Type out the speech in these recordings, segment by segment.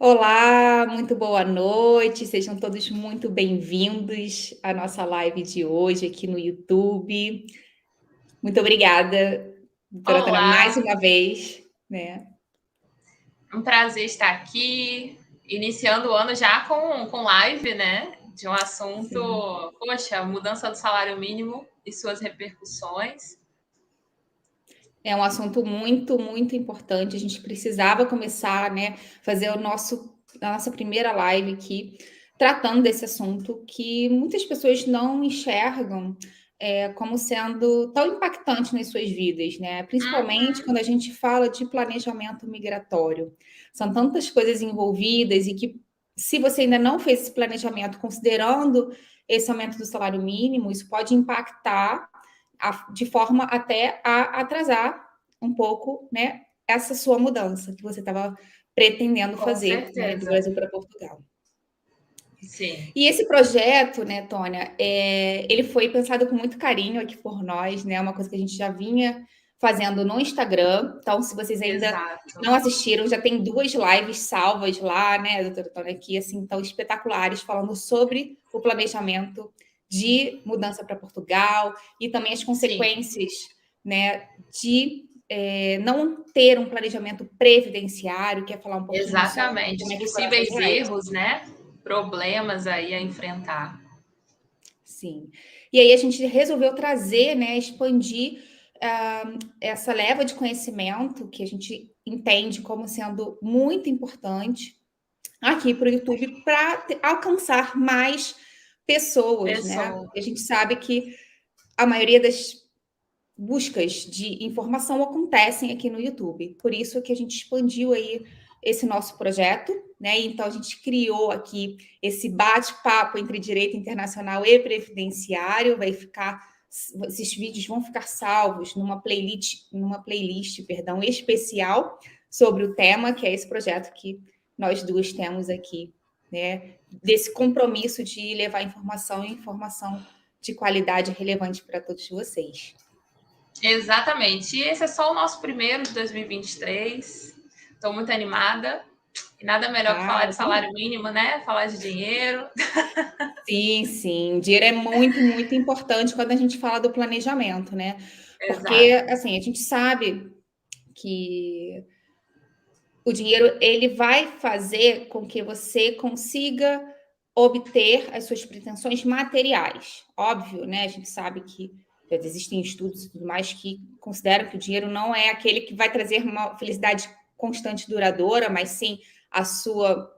Olá, muito boa noite, sejam todos muito bem-vindos à nossa live de hoje aqui no YouTube. Muito obrigada, doutora Tânia, mais Olá, uma vez, né? um prazer estar aqui, iniciando o ano já com live, né? De um assunto, Sim. poxa, mudança do salário mínimo e suas repercussões. É um assunto muito importante. A gente precisava começar, né, fazer a nossa primeira live aqui, tratando desse assunto que muitas pessoas não enxergam como sendo tão impactante nas suas vidas, né? Principalmente Uhum, quando a gente fala de planejamento migratório. São tantas coisas envolvidas e que, se você ainda não fez esse planejamento considerando esse aumento do salário mínimo, isso pode impactar de forma até a atrasar um pouco, né, essa sua mudança que você estava pretendendo com fazer, né, do certeza. Brasil para Portugal. Sim, E esse projeto, né, Tônia, ele foi pensado com muito carinho aqui por nós, né, uma coisa que a gente já vinha fazendo no Instagram. Então, se vocês ainda exato. não assistiram, já tem 2 lives salvas lá, né, doutora Tônia, aqui, assim, tão espetaculares, falando sobre o planejamento de mudança para Portugal e também as Sim, consequências, né, de não ter um planejamento previdenciário, quer falar um pouquinho sobre exatamente. como Os é que foram essas possíveis lives. erros, né? Problemas aí a enfrentar. Sim. E aí a gente resolveu trazer, né, expandir essa leva de conhecimento que a gente entende como sendo muito importante aqui para o YouTube para alcançar mais pessoas, né? Pessoa. A gente sabe que a maioria das buscas de informação acontecem aqui no YouTube. Por isso que a gente expandiu aí esse nosso projeto, né? Então a gente criou aqui esse bate-papo entre direito internacional e previdenciário, vai ficar esses vídeos vão ficar salvos numa playlist, perdão, especial sobre o tema, que é esse projeto que nós duas temos aqui, né? Desse compromisso de levar informação e informação de qualidade relevante para todos vocês. Exatamente. E esse é só o nosso primeiro de 2023. Estou muito animada. E nada melhor que falar Ah, de eu salário também. mínimo, né? Falar de dinheiro. Sim, sim. Dinheiro é muito importante quando a gente fala do planejamento, né? Porque, Exato. assim, a gente sabe que o dinheiro ele vai fazer com que você consiga obter as suas pretensões materiais. Óbvio, né? A gente sabe que existem estudos e tudo mais que consideram que o dinheiro não é aquele que vai trazer uma felicidade constante e duradoura, mas sim a sua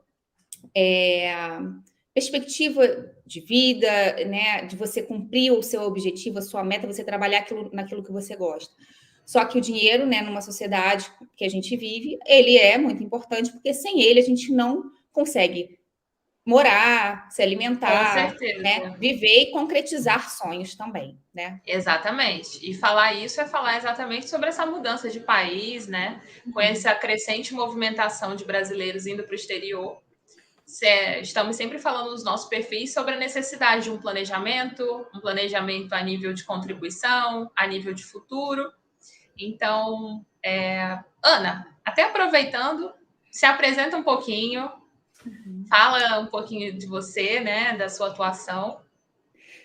perspectiva de vida, né, de você cumprir o seu objetivo, a sua meta, você trabalhar naquilo que você gosta. Só que o dinheiro, né, numa sociedade que a gente vive, ele é muito importante, porque sem ele a gente não consegue morar, se Com alimentar, né, certeza. viver e concretizar sonhos também, né? Exatamente. E falar isso é falar exatamente sobre essa mudança de país, né? Com essa crescente movimentação de brasileiros indo para o exterior. Estamos sempre falando nos nossos perfis sobre a necessidade de um planejamento a nível de contribuição, a nível de futuro. Então, Ana, até aproveitando, se apresenta um pouquinho, fala um pouquinho de você, né, da sua atuação.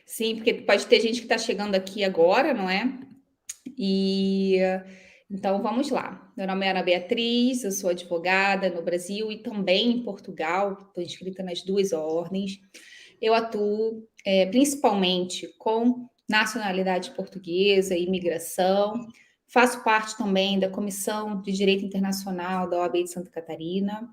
Sim, porque pode ter gente que está chegando aqui agora, não é? E então vamos lá. Meu nome é Ana Beatriz, eu sou advogada no Brasil e também em Portugal, estou inscrita nas 2 ordens. Eu atuo principalmente com nacionalidade portuguesa e imigração. Faço parte também da Comissão de Direito Internacional da OAB de Santa Catarina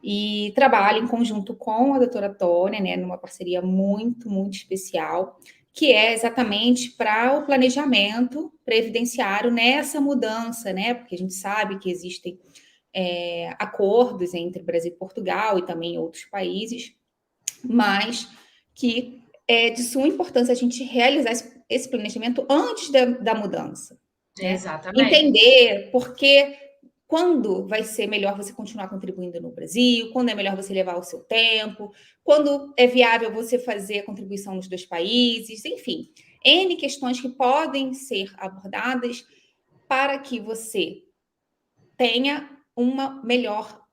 e trabalho em conjunto com a doutora Tônia, né, numa parceria muito especial, que é exatamente para o planejamento previdenciário nessa mudança, né, porque a gente sabe que existem acordos entre Brasil e Portugal e também outros países, mas que é de suma importância a gente realizar esse planejamento antes da mudança, né? Exatamente. Entender por que quando vai ser melhor você continuar contribuindo no Brasil, quando é melhor você levar o seu tempo, quando é viável você fazer a contribuição nos 2 países, enfim, N questões que podem ser abordadas para que você tenha uma melhor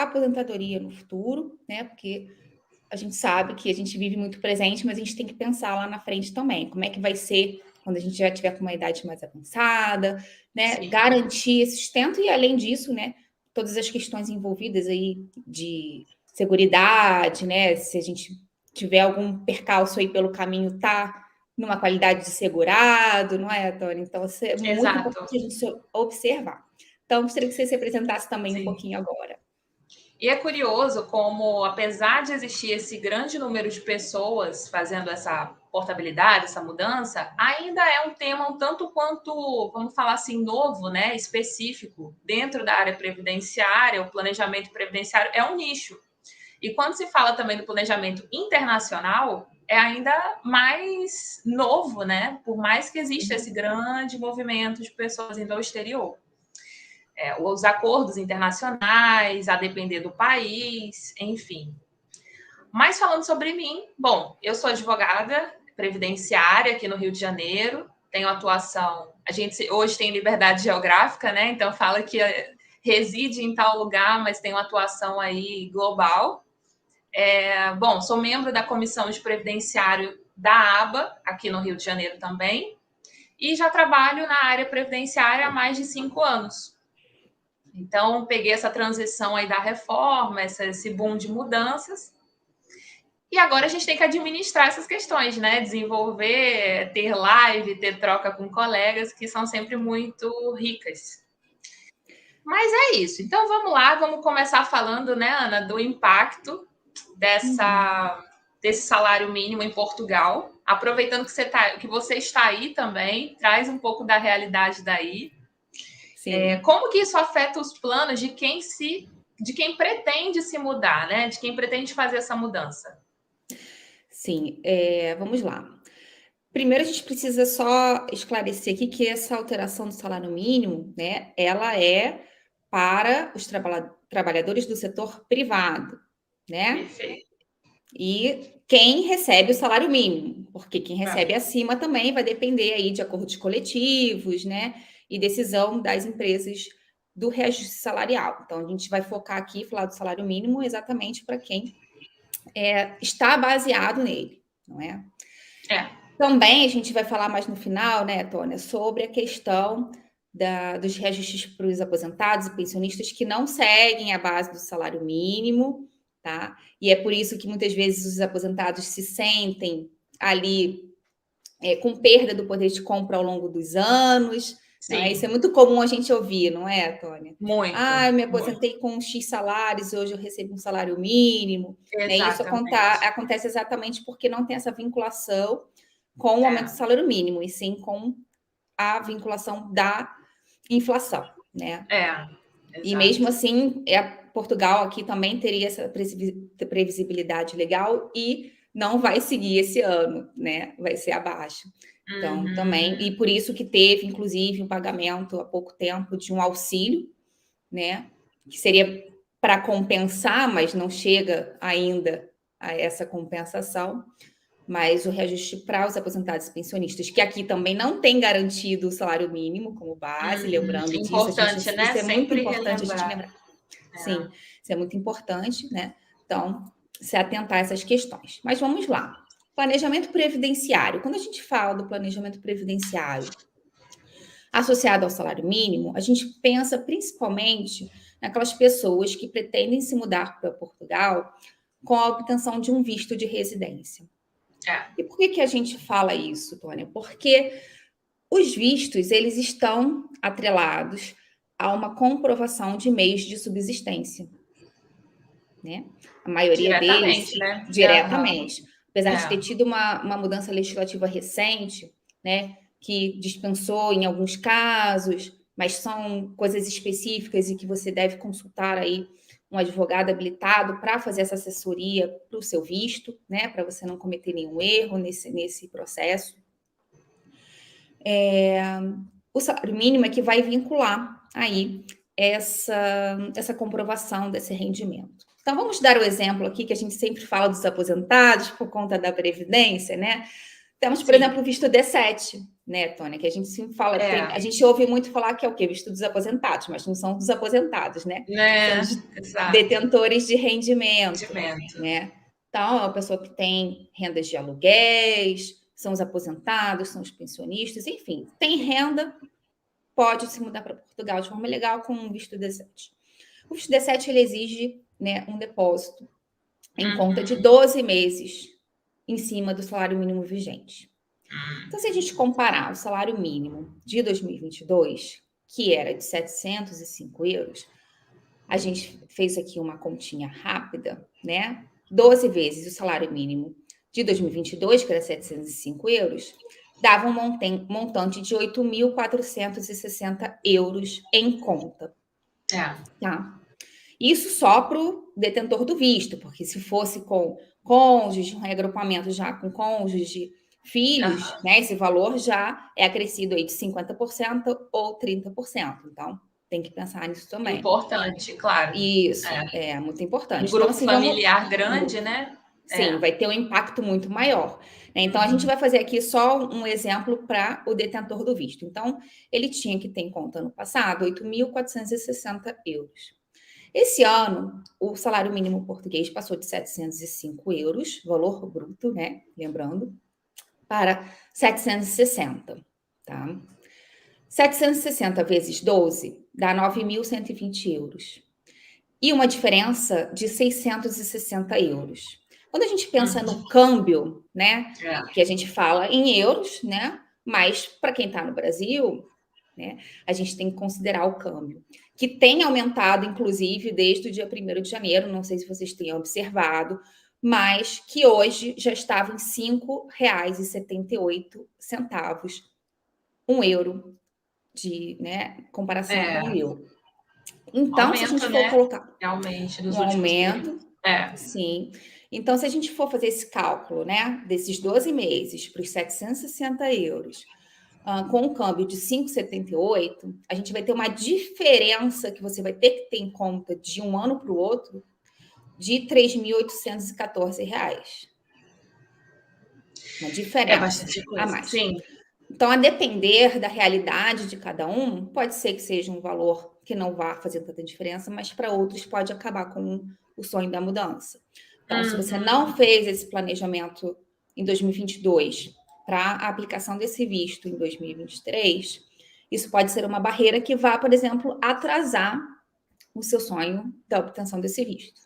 a aposentadoria no futuro, né? Porque a gente sabe que a gente vive muito presente, mas a gente tem que pensar lá na frente também. Como é que vai ser quando a gente já tiver com uma idade mais avançada, né? Sim. Garantir esse sustento e, além disso, né? Todas as questões envolvidas aí de seguridade, né? Se a gente tiver algum percalço aí pelo caminho, tá numa qualidade de segurado, não é, Tony? Então, isso é muito Exato. importante a gente observar. Então, gostaria que você se apresentasse também um Sim. pouquinho agora. E é curioso como, apesar de existir esse grande número de pessoas fazendo essa portabilidade, essa mudança, ainda é um tema um tanto quanto, vamos falar assim, novo, né? Específico. Dentro da área previdenciária, o planejamento previdenciário é um nicho. E quando se fala também do planejamento internacional, é ainda mais novo, né? Por mais que exista esse grande movimento de pessoas indo ao exterior. Os acordos internacionais, a depender do país, enfim. Mas falando sobre mim, bom, eu sou advogada previdenciária aqui no Rio de Janeiro, tenho atuação, a gente hoje tem liberdade geográfica, né? Então fala que reside em tal lugar, mas tem uma atuação aí global. Bom, sou membro da Comissão de Previdenciário da ABA, aqui no Rio de Janeiro também, e já trabalho na área previdenciária há mais de 5 anos. Então, peguei essa transição aí da reforma, esse boom de mudanças. E agora a gente tem que administrar essas questões, né? Desenvolver, ter live, ter troca com colegas, que são sempre muito ricas. Mas é isso. Então, vamos lá, vamos começar falando, né, Ana, do impacto desse salário mínimo em Portugal. Aproveitando que você está aí também, traz um pouco da realidade daí. Como que isso afeta os planos de quem pretende se mudar, né? De quem pretende fazer essa mudança? Sim, vamos lá. Primeiro, a gente precisa só esclarecer aqui que essa alteração do salário mínimo, né, ela é para os trabalhadores do setor privado, né? Perfeito. E quem recebe o salário mínimo, porque quem recebe acima também vai depender aí de acordos coletivos, né? E decisão das empresas do reajuste salarial. Então, a gente vai focar aqui, falar do salário mínimo exatamente para quem está baseado nele, não é? Também a gente vai falar mais no final, né, Tônia, sobre a questão dos reajustes para os aposentados e pensionistas que não seguem a base do salário mínimo, tá? E é por isso que muitas vezes os aposentados se sentem ali com perda do poder de compra ao longo dos anos. Não é? Isso é muito comum a gente ouvir, não é, Tônia? Muito. Eu me aposentei com X salários, hoje eu recebo um salário mínimo. Né? Isso acontece exatamente porque não tem essa vinculação com o aumento do salário mínimo, e sim com a vinculação da inflação. Né? E mesmo assim, Portugal aqui também teria essa previsibilidade legal e não vai seguir esse ano, né? Vai ser abaixo. Então, também, e por isso que teve, inclusive, um pagamento há pouco tempo de um auxílio, né? Que seria para compensar, mas não chega ainda a essa compensação. Mas o reajuste para os aposentados e pensionistas, que aqui também não tem garantido o salário mínimo como base, lembrando disso. Importante, né? Isso é muito importante relembrar. A gente lembrar. Sim, isso é muito importante, né? Então, se atentar a essas questões. Mas vamos lá. Planejamento previdenciário. Quando a gente fala do planejamento previdenciário associado ao salário mínimo, a gente pensa principalmente naquelas pessoas que pretendem se mudar para Portugal com a obtenção de um visto de residência. E por que a gente fala isso, Tônia? Porque os vistos, eles estão atrelados a uma comprovação de meios de subsistência. Né? A maioria deles, né? Diretamente. Apesar de ter tido uma mudança legislativa recente, né, que dispensou em alguns casos, mas são coisas específicas e que você deve consultar aí um advogado habilitado para fazer essa assessoria para o seu visto, né, para você não cometer nenhum erro nesse processo. O salário mínimo é que vai vincular aí essa comprovação desse rendimento. Então, vamos dar o exemplo aqui, que a gente sempre fala dos aposentados por conta da Previdência, né? Temos, por exemplo, o visto D7, né, Tônia? Que a gente sempre fala, a É, gente ouve muito falar que é o quê? Visto dos aposentados, mas não são dos aposentados, né? São né? os Exato. detentores de rendimento, Rendimento. né? Então, é uma pessoa que tem rendas de aluguéis, são os aposentados, são os pensionistas, enfim, tem renda, pode se mudar para Portugal de forma legal com um visto D7. O visto D7 ele exige, né, um depósito em conta de 12 meses em cima do salário mínimo vigente. Então, se a gente comparar o salário mínimo de 2022, que era de 705 euros, a gente fez aqui uma continha rápida, né? 12 vezes o salário mínimo de 2022, que era 705 euros, dava um montante de 8.460 euros em conta. Tá? Isso só para o detentor do visto, porque se fosse com cônjuge, um reagrupamento já com cônjuge, filhos, né, esse valor já é acrescido aí de 50% ou 30%. Então, tem que pensar nisso também. Importante, claro. Isso, é muito importante. Um grupo então, assim, familiar grande, né? Sim, vai ter um impacto muito maior. Né? Então, a gente vai fazer aqui só um exemplo para o detentor do visto. Então, ele tinha que ter em conta no passado 8.460 euros. Esse ano, o salário mínimo português passou de 705 euros, valor bruto, né? Lembrando, para 760, tá? 760 vezes 12 dá 9.120 euros. E uma diferença de 660 euros. Quando a gente pensa no câmbio, né? Que a gente fala em euros, né? Mas para quem está no Brasil, né, a gente tem que considerar o câmbio, que tem aumentado, inclusive, desde o dia 1º de janeiro, não sei se vocês têm observado, mas que hoje já estava em R$ 5,78, um euro, de, né, comparação com o euro. Então, aumento, se a gente for né? colocar Realmente, nos um últimos aumento, períodos. sim. Então, se a gente for fazer esse cálculo, né, desses 12 meses para os 760 euros, com um câmbio de 5,78, a gente vai ter uma diferença que você vai ter que ter em conta de um ano para o outro de R$ 3.814. Uma É diferença bastante a coisa. mais. Sim. Então, a depender da realidade de cada um, pode ser que seja um valor que não vá fazer tanta diferença, mas para outros pode acabar com o sonho da mudança. Então, se você não fez esse planejamento em 2022 para a aplicação desse visto em 2023, isso pode ser uma barreira que vá, por exemplo, atrasar o seu sonho da obtenção desse visto,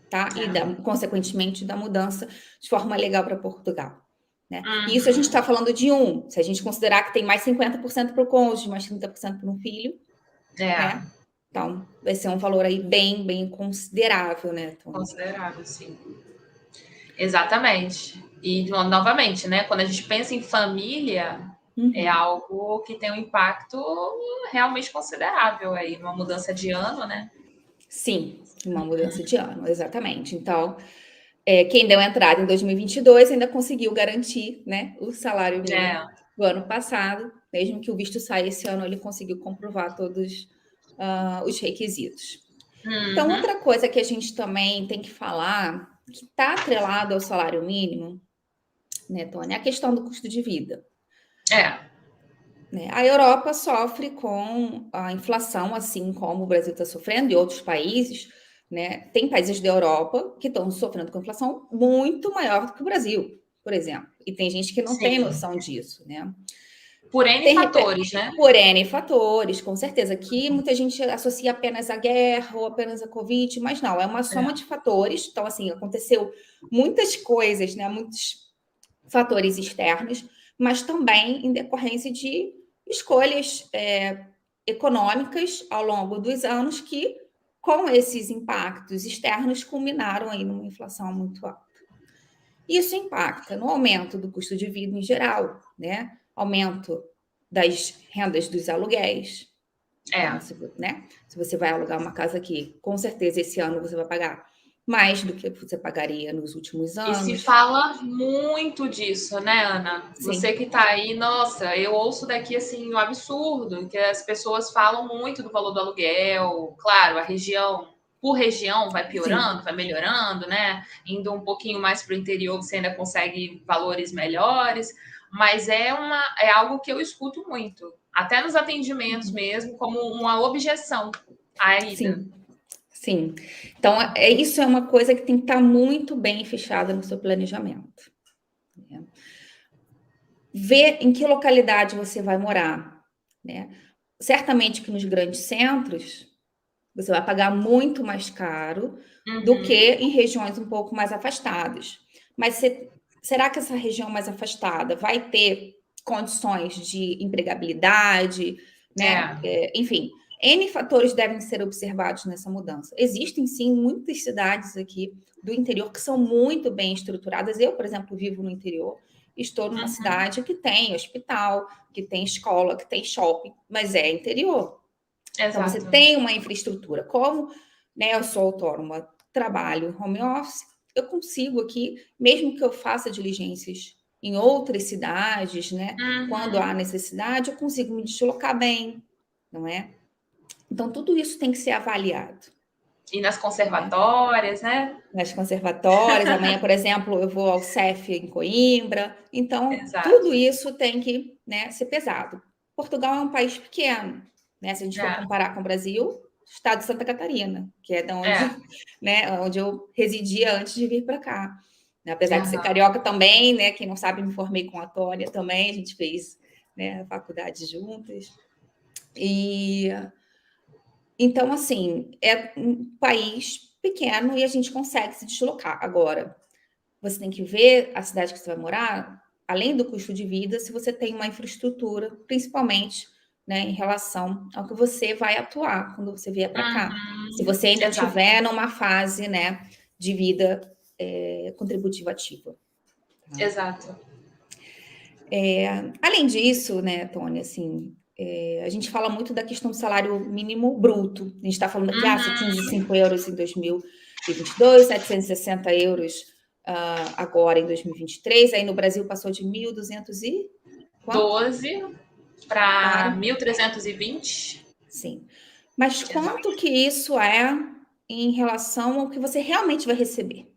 tá? E, consequentemente, da mudança de forma legal para Portugal. Né? E isso a gente está falando de se a gente considerar que tem mais 50% para o cônjuge, mais 30% para um filho, né? Então, vai ser um valor aí bem, bem considerável, né, Tony? Considerável, sim. Exatamente. E, novamente, né, quando a gente pensa em família, é algo que tem um impacto realmente considerável aí, uma mudança de ano, né? Sim, uma mudança de ano, exatamente. Então, quem deu entrada em 2022 ainda conseguiu garantir, né, o salário mínimo do ano passado, mesmo que o visto saia esse ano, ele conseguiu comprovar todos os requisitos. Então, outra coisa que a gente também tem que falar, que está atrelado ao salário mínimo, né, Tony, é a questão do custo de vida. Né? A Europa sofre com a inflação, assim como o Brasil está sofrendo, e outros países, né? Tem países da Europa que estão sofrendo com inflação muito maior do que o Brasil, por exemplo. E tem gente que não tem noção disso, né? Por N fatores, né? Por N fatores, com certeza. Que muita gente associa apenas à guerra ou apenas à Covid, mas não, é uma soma de fatores. Então, assim, aconteceu muitas coisas, né? Muitos fatores externos, mas também em decorrência de escolhas econômicas ao longo dos anos que, com esses impactos externos, culminaram aí numa inflação muito alta. Isso impacta no aumento do custo de vida em geral, né? Aumento das rendas dos aluguéis. Então, se você vai alugar uma casa aqui, com certeza esse ano você vai pagar mais do que você pagaria nos últimos anos. E se fala muito disso, né, Ana? Sim. Você que tá aí, nossa, eu ouço daqui assim um absurdo, que as pessoas falam muito do valor do aluguel. Claro, a região, por região, vai piorando, vai melhorando, né? Indo um pouquinho mais para o interior, você ainda consegue valores melhores. mas é algo que eu escuto muito, até nos atendimentos mesmo, como uma objeção à ida. Sim, sim. Então, isso é uma coisa que tem que estar muito bem fechada no seu planejamento, né? Ver em que localidade você vai morar, né? Certamente que nos grandes centros você vai pagar muito mais caro do que em regiões um pouco mais afastadas. Mas será que essa região mais afastada vai ter condições de empregabilidade, né? Enfim, N fatores devem ser observados nessa mudança. Existem, sim, muitas cidades aqui do interior que são muito bem estruturadas. Eu, por exemplo, vivo no interior, estou numa cidade que tem hospital, que tem escola, que tem shopping, mas é interior. Então, você Exato. tem uma infraestrutura. Como, né, eu sou autônoma, trabalho home office, eu consigo aqui, mesmo que eu faça diligências em outras cidades, né, quando há necessidade, eu consigo me deslocar bem, não é? Então, tudo isso tem que ser avaliado. E nas conservatórias, né? Nas conservatórias, amanhã, por exemplo, eu vou ao CEF em Coimbra. Então, tudo Exato. isso tem que, né, ser pesado. Portugal é um país pequeno, né? Se a gente for comparar com o Brasil, estado de Santa Catarina, que é de onde, né, onde eu residia antes de vir para cá. Apesar de ser carioca também, né? Quem não sabe, me formei com a Tônia também, a gente fez, né, a faculdade juntas. E então, assim, é um país pequeno e a gente consegue se deslocar. Agora, você tem que ver a cidade que você vai morar, além do custo de vida, se você tem uma infraestrutura, principalmente, né, em relação ao que você vai atuar quando você vier para cá. Se você ainda estiver numa fase, né, de vida contributiva ativa. Tá? Exato. Além disso, né, Tônia, assim, a gente fala muito da questão do salário mínimo bruto. A gente está falando aqui, 705 euros em 2022, 760 euros agora em 2023. Aí no Brasil passou de 1.200 e quanto? 12 para 1.320. Sim. Mas quanto que isso é em relação ao que você realmente vai receber?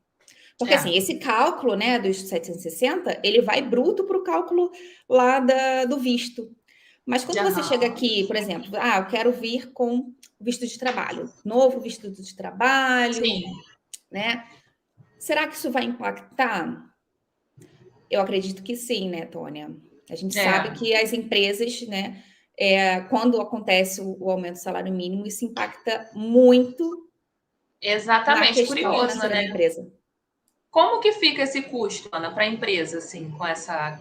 Porque, assim, esse cálculo, né, dos 760, ele vai bruto para o cálculo lá do visto. Mas quando você chega aqui, por exemplo, eu quero vir com visto de trabalho, novo visto de trabalho, né? Será que isso vai impactar? Eu acredito que sim, né, Tônia? A gente sabe que as empresas, né, quando acontece o aumento do salário mínimo, isso impacta muito na Exatamente, questão curioso, financeira da né? empresa. Como que fica esse custo, Ana, para a empresa, assim, com essa...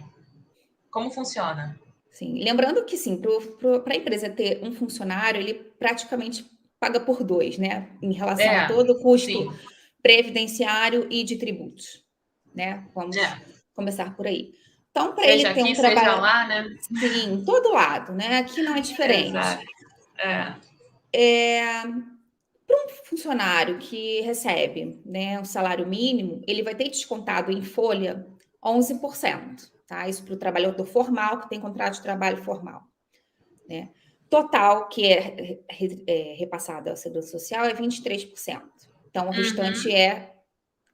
Como funciona? Sim, lembrando que, sim, para a empresa ter um funcionário, ele praticamente paga por dois, né? Em relação a todo o custo previdenciário e de tributos, né? Vamos começar por aí. Então, para ele Seja ter um aqui, seja trabalho... lá, né? Sim, em todo lado, né? Aqui não é diferente. Exato. Para um funcionário que recebe, né, um salário mínimo, ele vai ter descontado em folha 11%, tá? Isso para o trabalhador formal, que tem contrato de trabalho formal, né? Total, que é repassado à Segurança Social, é 23%. Então, o restante é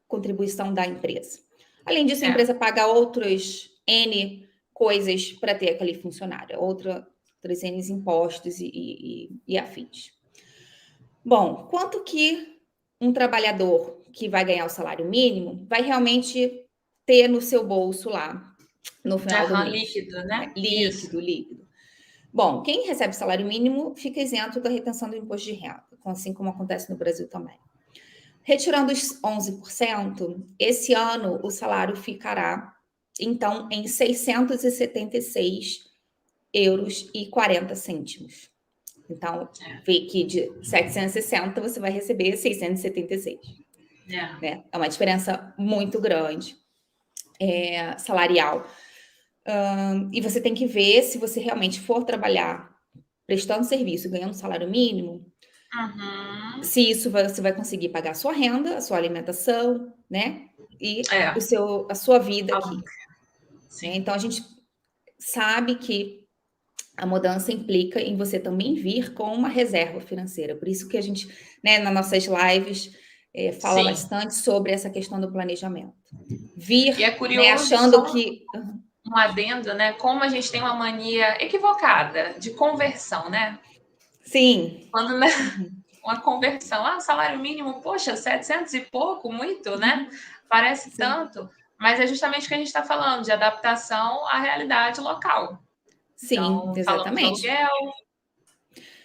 contribuição da empresa. Além disso, a empresa paga outras N coisas para ter aquele funcionário, outros N impostos e afins. Bom, quanto que um trabalhador que vai ganhar o salário mínimo vai realmente ter no seu bolso lá no final do mês? Líquido, né? Líquido, líquido. Bom, quem recebe salário mínimo fica isento da retenção do imposto de renda, assim como acontece no Brasil também. Retirando os 11%, esse ano o salário ficará, então, em 676 euros e 40 cêntimos. Então, vê que de 760 você vai receber 676. Né? É uma diferença muito grande, salarial. E você tem que ver se você realmente for trabalhar prestando serviço, ganhando salário mínimo, se isso você vai conseguir pagar a sua renda, a sua alimentação, né? E a sua vida aqui. Né? Então, a gente sabe que a mudança implica em você também vir com uma reserva financeira. Por isso que a gente, né, nas nossas lives, fala bastante sobre essa questão do planejamento. Vir, E é né, curioso, achando que... um adendo, né? Como a gente tem uma mania equivocada de conversão, né? Sim. Quando, né, Uhum. uma conversão, salário mínimo, poxa, 700 e pouco, muito, né? Uhum. Parece Sim. tanto, mas é justamente o que a gente está falando, de adaptação à realidade local. Sim, Então, falamos do exatamente. aluguel.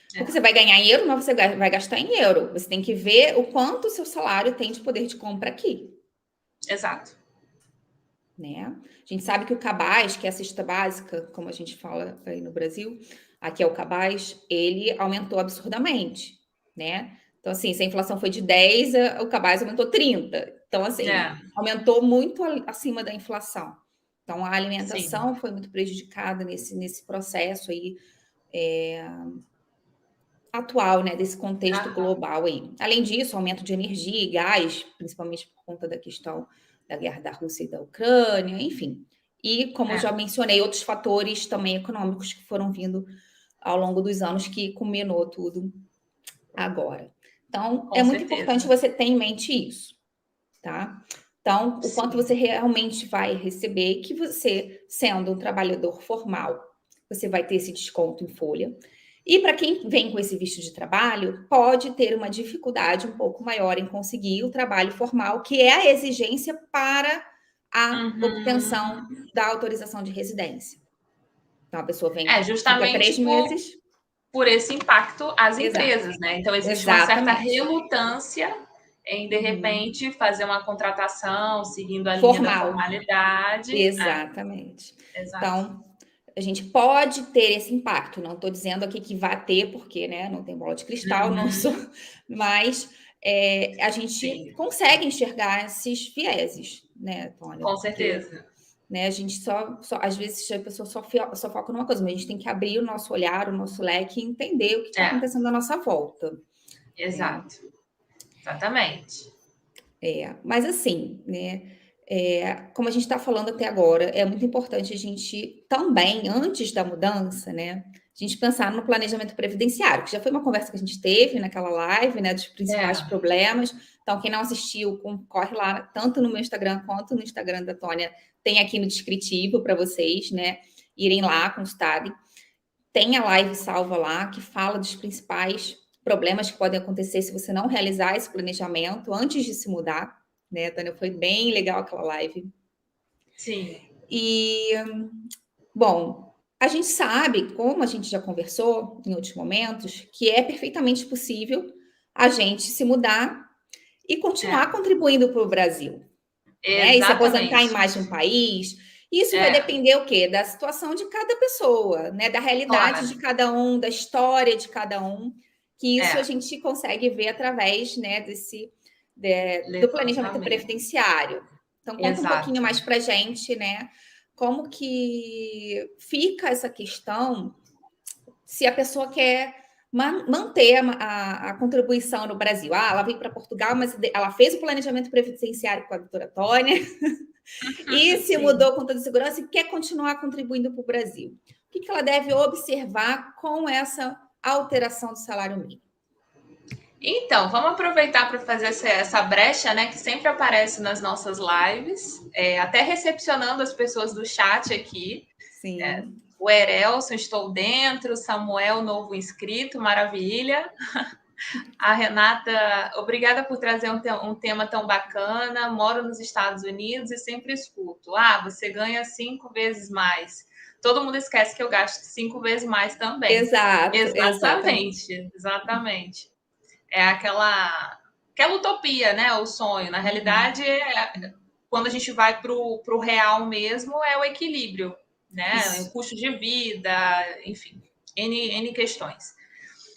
Porque É, você vai ganhar em euro, mas você vai gastar em euro. Você tem que ver o quanto o seu salário tem de poder de compra aqui, exato. né? A gente sabe que o cabaz, que é a cesta básica, como a gente fala aí no Brasil, aqui é o cabaz, ele aumentou absurdamente, né? Então, assim, se a inflação foi de 10, o cabaz aumentou 30. Então, assim, É, aumentou muito acima da inflação. Então, a sim. alimentação foi muito prejudicada nesse processo aí atual, né, desse contexto Aham. global aí. Além disso, aumento de energia e gás, principalmente por conta da questão da guerra da Rússia e da Ucrânia, enfim. E, como eu É, já mencionei, outros fatores também econômicos que foram vindo ao longo dos anos que culminou tudo agora. Então, é com muito importante certeza. você ter em mente isso, tá? Então, o quanto Sim. você realmente vai receber, que você, sendo um trabalhador formal, você vai ter esse desconto em folha. E para quem vem com esse visto de trabalho, pode ter uma dificuldade um pouco maior em conseguir o trabalho formal, que é a exigência para a obtenção Uhum. da autorização de residência. Então, a pessoa É, vem, fica justamente 3 meses. por esse impacto às Exato, empresas, né? Então, existe uma certa exatamente. relutância em, de Uhum. repente, fazer uma contratação seguindo a linha da Formal, formalidade. exatamente. Exato. Então, a gente pode ter esse impacto. Não estou dizendo aqui que vai ter, porque, né, não tem bola de cristal, não sou, Uhum. mas a gente Sim, consegue enxergar esses vieses, né, Tônia? com Porque, certeza. né, a gente às vezes a pessoa só foca numa coisa, mas a gente tem que abrir o nosso olhar, o nosso leque e entender o que está É, acontecendo à nossa volta, né? exato. Exatamente. Mas assim, né? Como a gente está falando até agora, é muito importante a gente também, antes da mudança, né? A gente pensar no planejamento previdenciário, que já foi uma conversa que a gente teve naquela live, né? Dos principais É, problemas. Então, quem não assistiu, corre lá, tanto no meu Instagram quanto no Instagram da Tônia, tem aqui no descritivo para vocês, né? Irem lá, constarem. Tem a live salva lá, que fala dos principais problemas que podem acontecer se você não realizar esse planejamento antes de se mudar, né, Tânia? Foi bem legal aquela live. sim. E, bom, a gente sabe, como a gente já conversou em outros momentos, que é perfeitamente possível a gente se mudar e continuar É, contribuindo para o Brasil, né? E se aposentar em exatamente. mais de um país. Isso vai É, depender o quê? Da situação de cada pessoa, né? Da realidade de claro. cada um, da história de cada um, que isso a É, gente consegue ver através, né, do planejamento levantamento. previdenciário. Então, conta um pouquinho Exato. mais para a gente, né? Como que fica essa questão se a pessoa quer manter a contribuição no Brasil. Ah, ela veio para Portugal, mas ela fez o planejamento previdenciário com a doutora Tônia, e se Sim. mudou com toda segurança e quer continuar contribuindo para o Brasil. O que ela deve observar com essa alteração do salário mínimo? Então, vamos aproveitar para fazer essa brecha, né, que sempre aparece nas nossas lives, até recepcionando as pessoas do chat aqui. Sim. O Erelson, estou dentro, Samuel, novo inscrito, maravilha. A Renata, obrigada por trazer um tema tão bacana. Moro nos Estados Unidos e sempre escuto. Ah, você ganha 5 vezes mais. Todo mundo esquece que eu gasto 5 vezes mais também. Exato, exatamente. Exatamente, exatamente. É aquela utopia, né? O sonho. Na realidade, Uhum. quando a gente vai para o real mesmo, é o equilíbrio, né? O Isso. custo de vida, enfim, N questões.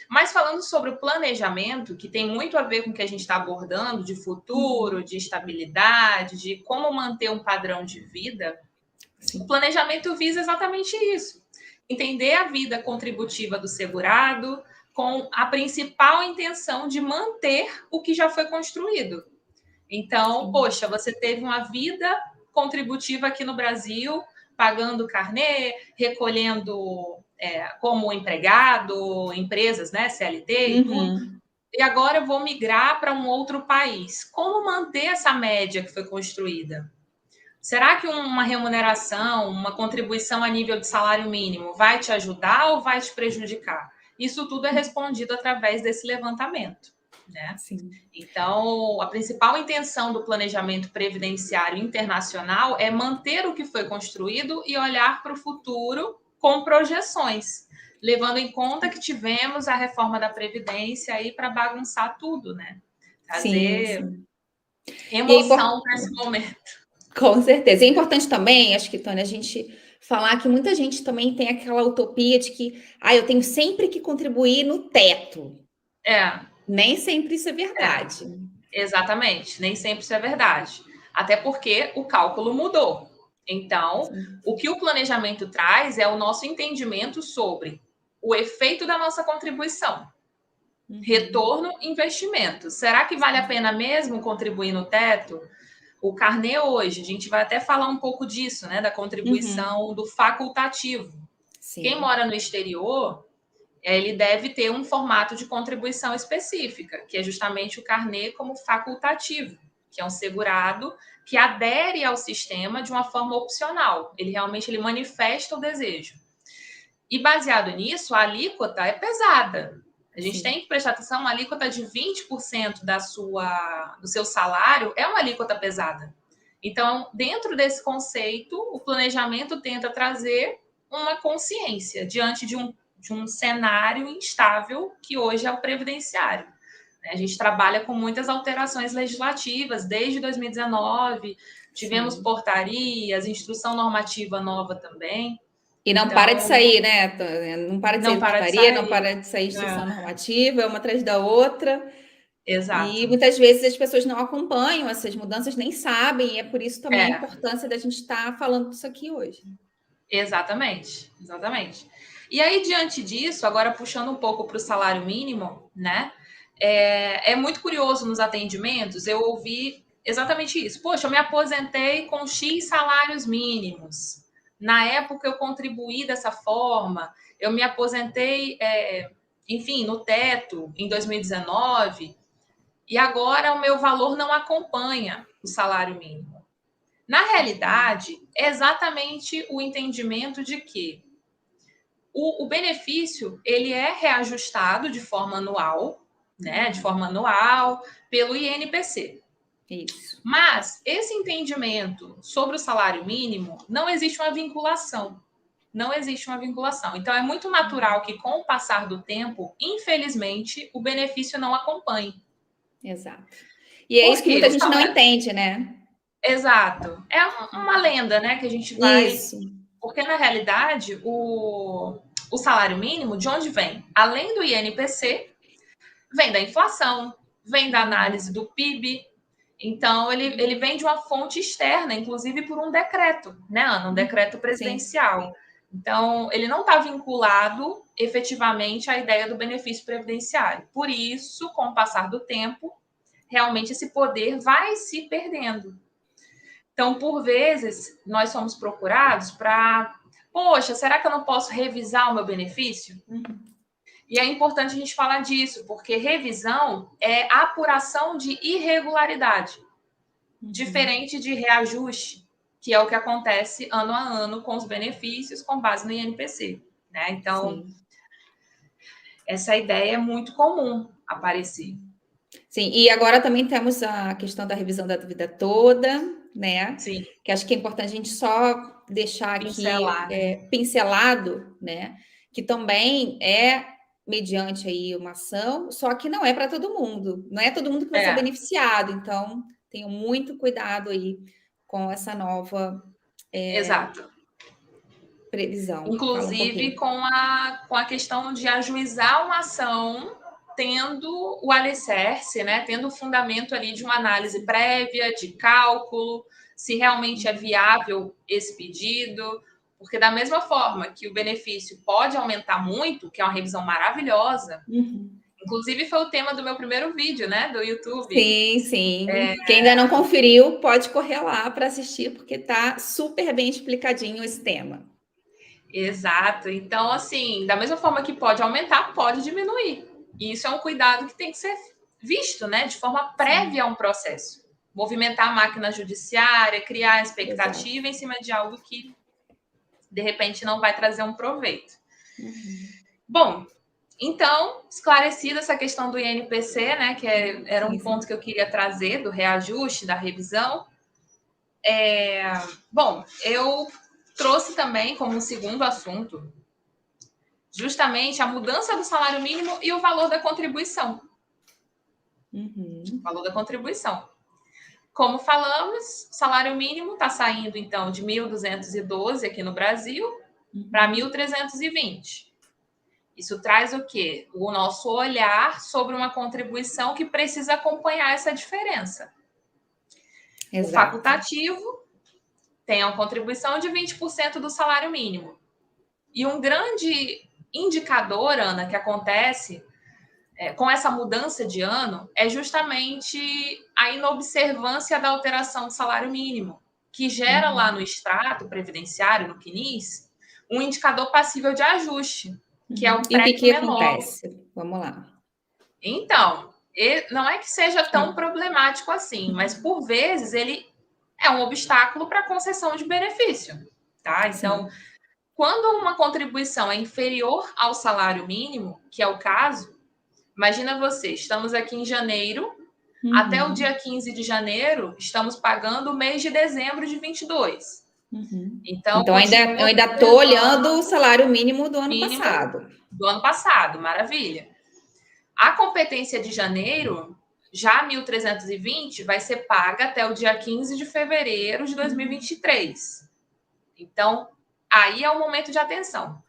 Mas falando sobre o planejamento, que tem muito a ver com o que a gente está abordando, de futuro, Uhum. de estabilidade, de como manter um padrão de vida, o Sim. planejamento visa exatamente isso. Entender a vida contributiva do segurado com a principal intenção de manter o que já foi construído. Então, Sim. poxa, você teve uma vida contributiva aqui no Brasil, pagando carnê, recolhendo como empregado, empresas, né, CLT e tudo, Uhum. e agora eu vou migrar para um outro país. Como manter essa média que foi construída? Será que uma remuneração, uma contribuição a nível de salário mínimo vai te ajudar ou vai te prejudicar? Isso tudo é respondido através desse levantamento, né? Sim. Então, a principal intenção do planejamento previdenciário internacional é manter o que foi construído e olhar para o futuro com projeções, levando em conta que tivemos a reforma da Previdência aí para bagunçar tudo, né? Sim, Trazer sim. E é emoção para esse momento. Com certeza. E é importante também, acho que, Tânia, a gente falar que muita gente também tem aquela utopia de que, eu tenho sempre que contribuir no teto. É, Nem sempre isso é verdade. exatamente. Nem sempre isso é verdade. Até porque o cálculo mudou. Então, Sim. o que o planejamento traz é o nosso entendimento sobre o efeito da nossa contribuição. Retorno, investimento. Será que vale a pena mesmo contribuir no teto? O carnê hoje, a gente vai até falar um pouco disso, né? Da Uhum. contribuição do facultativo. Quem Sim. mora no exterior, ele deve ter um formato de contribuição específica, que é justamente o carnê como facultativo, que é um segurado que adere ao sistema de uma forma opcional. Ele realmente manifesta o desejo. E baseado nisso, a alíquota é pesada. A gente Sim. tem que prestar atenção, uma alíquota de 20% do seu salário é uma alíquota pesada. Então, dentro desse conceito, o planejamento tenta trazer uma consciência diante de um cenário instável que hoje é o previdenciário. A gente trabalha com muitas alterações legislativas desde 2019, tivemos Sim. portarias, instrução normativa nova também. E não para de Então, sair, né, Tânia? Não para de não sair para de portaria, não sair. para de sair instrução É, normativa, é uma atrás da outra. E exato. muitas vezes as pessoas não acompanham essas mudanças, nem sabem, e é por isso também a É, importância da gente estar falando disso aqui hoje. exatamente, exatamente. E aí, diante disso, agora puxando um pouco para o salário mínimo, né? É muito curioso nos atendimentos, eu ouvi exatamente isso. Poxa, eu me aposentei com X salários mínimos. Na época eu contribuí dessa forma, eu me aposentei, enfim, no teto em 2019, e agora o meu valor não acompanha o salário mínimo. Na realidade, é exatamente o entendimento de que o benefício ele é reajustado de forma anual, né? De forma anual pelo INPC. Isso. Mas esse entendimento sobre o salário mínimo não existe uma vinculação. Não existe uma vinculação. Então é muito natural que, com o passar do tempo, infelizmente, o benefício não acompanhe. Exato. E é Por isso que quê? muita O gente não salário. entende, né? Exato. É uma lenda, né? Que a gente vai. Isso. Porque, na realidade, o salário mínimo, de onde vem? Além do INPC, vem da inflação, vem da análise do PIB. Então, ele vem de uma fonte externa, inclusive por um decreto, né, Ana? Um decreto Sim. presidencial. Então, ele não está vinculado efetivamente à ideia do benefício previdenciário. Por isso, com o passar do tempo, realmente esse poder vai se perdendo. Então, por vezes, nós somos procurados para, poxa, será que eu não posso revisar o meu benefício? E é importante a gente falar disso, porque revisão é apuração de irregularidade, diferente de reajuste, que é o que acontece ano a ano com os benefícios com base no INPC. Né? Então, Sim. essa ideia é muito comum aparecer. Sim, e agora também temos a questão da revisão da vida toda, né? Sim, Que acho que é importante a gente só deixar aqui pincelar, né? pincelado, né? Que também é mediante aí uma ação, só que não é para todo mundo, não é todo mundo que vai ser É, beneficiado, então tenham muito cuidado aí com essa nova exato. previsão. Fala um Inclusive pouquinho. com a questão de ajuizar uma ação tendo o alicerce, né, tendo o fundamento ali de uma análise prévia, de cálculo, se realmente é viável esse pedido, porque da mesma forma que o benefício pode aumentar muito, que é uma revisão maravilhosa, Uhum. inclusive foi o tema do meu primeiro vídeo, né, do YouTube. Sim, sim. Quem ainda não conferiu, pode correr lá para assistir, porque tá super bem explicadinho esse tema. Exato. Então, assim, da mesma forma que pode aumentar, pode diminuir. E isso é um cuidado que tem que ser visto, né, de forma prévia Sim. a um processo. movimentar a máquina judiciária, criar expectativa Exato. em cima de algo que, de repente, não vai trazer um proveito. Bom, então, esclarecida essa questão do INPC, né, que era um Sim, ponto sim. que eu queria trazer, do reajuste, da revisão. Bom, eu trouxe também como um segundo assunto justamente a mudança do salário mínimo e o valor da contribuição. O valor da contribuição. Como falamos, o salário mínimo está saindo, então, de 1.212 aqui no Brasil para 1.320. Isso traz o quê? O nosso olhar sobre uma contribuição que precisa acompanhar essa diferença. O Exato. facultativo tem uma contribuição de 20% do salário mínimo. E um grande indicador, Ana, que acontece com essa mudança de ano é justamente a inobservância da alteração do salário mínimo, que gera lá no extrato previdenciário, no CNIS, um indicador passível de ajuste, que é o E o que PREC que menor. acontece? Vamos lá. Então, não é que seja tão problemático assim, mas por vezes ele é um obstáculo para a concessão de benefício, tá? Então, Sim. quando uma contribuição é inferior ao salário mínimo, que é o caso, imagina você, estamos aqui em janeiro, até o dia 15 de janeiro, estamos pagando o mês de dezembro de 22. Então, Então, eu continua ainda estou olhando o observando salário mínimo do o ano mínimo passado. do ano passado, maravilha. A competência de janeiro, já 1.320, vai ser paga até o dia 15 de fevereiro de 2023. Então, aí é o momento de atenção.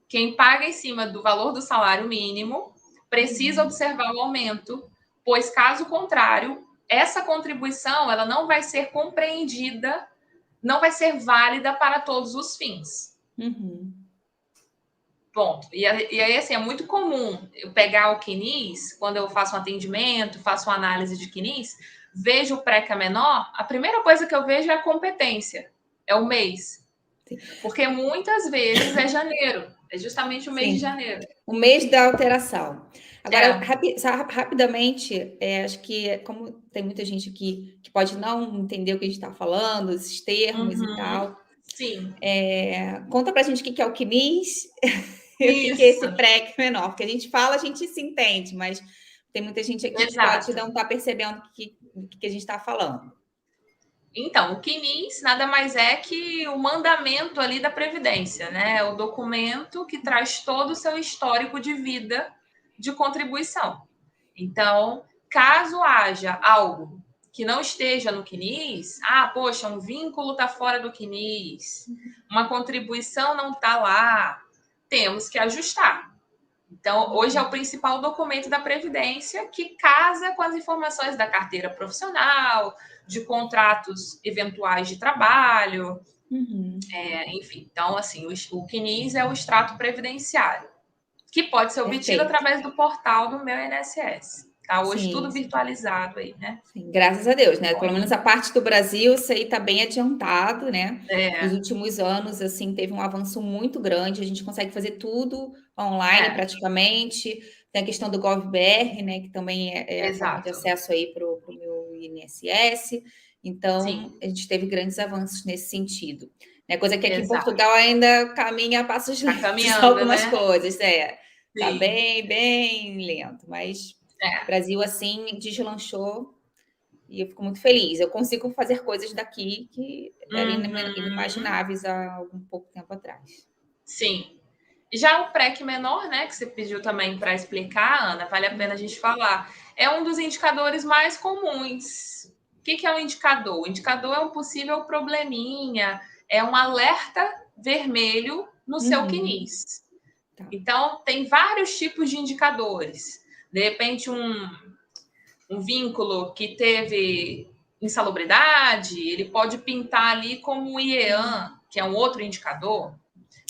Quem paga em cima do valor do salário mínimo precisa observar o aumento, pois, caso contrário, essa contribuição ela não vai ser compreendida, não vai ser válida para todos os fins. Ponto. E aí, assim, é muito comum eu pegar o CNIS, quando eu faço um atendimento, faço uma análise de CNIS, vejo o PRECA menor, a primeira coisa que eu vejo é a competência, é o mês. Porque muitas vezes é janeiro, é justamente o mês de Sim. janeiro. O mês da alteração. Agora, É. rapidamente, acho que como tem muita gente aqui que pode não entender o que a gente está falando, esses termos e Uhum. tal, Sim. conta para a gente o que é o CNIS e o que é Isso. esse PREC menor, porque a gente fala, a gente se entende, mas tem muita gente aqui que pode Exato. não estar percebendo o que a gente está falando. Então, o CNIS nada mais é que o mandamento ali da Previdência, né? O documento que traz todo o seu histórico de vida de contribuição. Então, caso haja algo que não esteja no CNIS, poxa, um vínculo está fora do CNIS, uma contribuição não está lá, temos que ajustar. Então, hoje é o principal documento da Previdência que casa com as informações da carteira profissional, de contratos eventuais de trabalho, enfim. Então, assim, o CNIS é o extrato previdenciário, que pode ser obtido Perfeito. através do portal do meu INSS. Tá hoje Sim, tudo sim. virtualizado aí, né? Sim, graças a Deus, né? Pelo Bom, menos a parte do Brasil, isso aí está bem adiantado, né? Nos é, últimos anos, assim, teve um avanço muito grande. A gente consegue fazer tudo online é, praticamente. Tem a questão do GovBR, né? Que também é a forma de exato. acesso aí para o meu INSS. Então, Sim, a gente teve grandes avanços nesse sentido. Né? Coisa que aqui em exato. Portugal ainda caminha a passos Tá lentos caminhando, algumas né? coisas, Tá Sim, bem, bem lento, mas o é. Brasil, assim, deslanchou e eu fico muito feliz. Eu consigo fazer coisas daqui que eram Uhum, inimagináveis há algum pouco tempo atrás. sim. Já o PREC menor, né, que você pediu também para explicar, Ana, vale a pena a gente falar. É um dos indicadores mais comuns. O que é um indicador? O indicador é um possível probleminha, é um alerta vermelho no seu Uhum, CNIS. tá. Então, tem vários tipos de indicadores. De repente, um vínculo que teve insalubridade, ele pode pintar ali como o IEAN, que é um outro indicador.